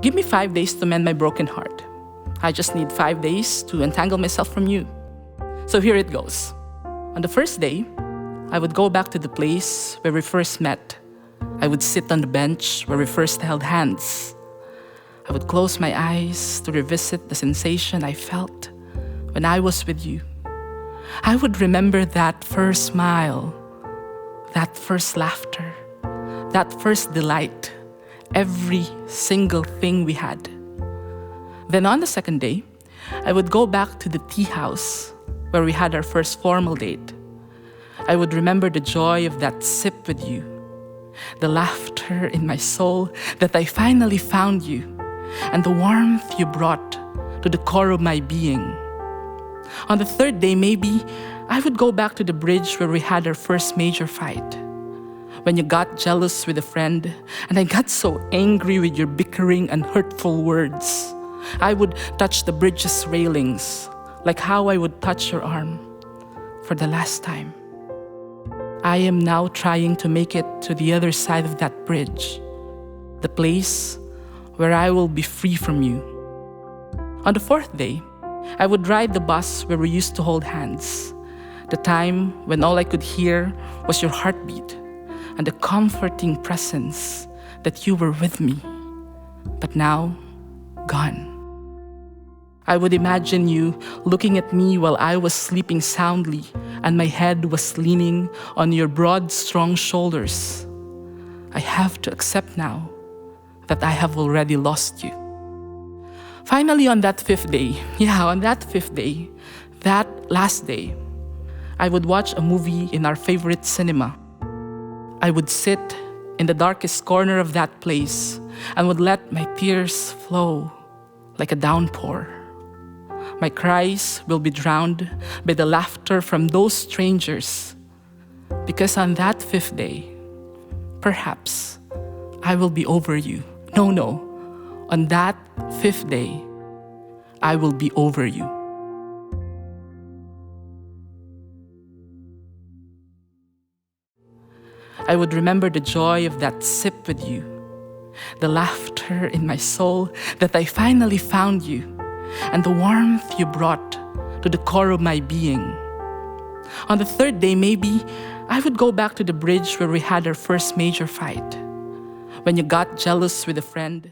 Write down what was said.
Give me 5 days to mend my broken heart. I just need 5 days to untangle myself from you. So here it goes. On the first day, I would go back to the place where we first met. I would sit on the bench where we first held hands. I would close my eyes to revisit the sensation I felt when I was with you. I would remember that first smile, that first laughter, that first delight, every single thing we had. Then on the second day, I would go back to the tea house where we had our first formal date. I would remember the joy of that sip with you, the laughter in my soul that I finally found you, and the warmth you brought to the core of my being. On the third day, maybe, I would go back to the bridge where we had our first major fight. When you got jealous with a friend, and I got so angry with your bickering and hurtful words, I would touch the bridge's railings, like how I would touch your arm for the last time. I am now trying to make it to the other side of that bridge, the place where I will be free from you. On the fourth day, I would ride the bus where we used to hold hands, the time when all I could hear was your heartbeat and the comforting presence that you were with me, but now gone. I would imagine you looking at me while I was sleeping soundly and my head was leaning on your broad, strong shoulders. I have to accept now that I have already lost you. Finally, on that fifth day, that last day, I would watch a movie in our favorite cinema. I would sit in the darkest corner of that place and would let my tears flow like a downpour. My cries will be drowned by the laughter from those strangers, because on that fifth day, perhaps I will be over you. No, on that fifth day, I will be over you. I would remember the joy of that sip with you, the laughter in my soul that I finally found you, and the warmth you brought to the core of my being. On the third day, maybe, I would go back to the bridge where we had our first major fight. When you got jealous with a friend,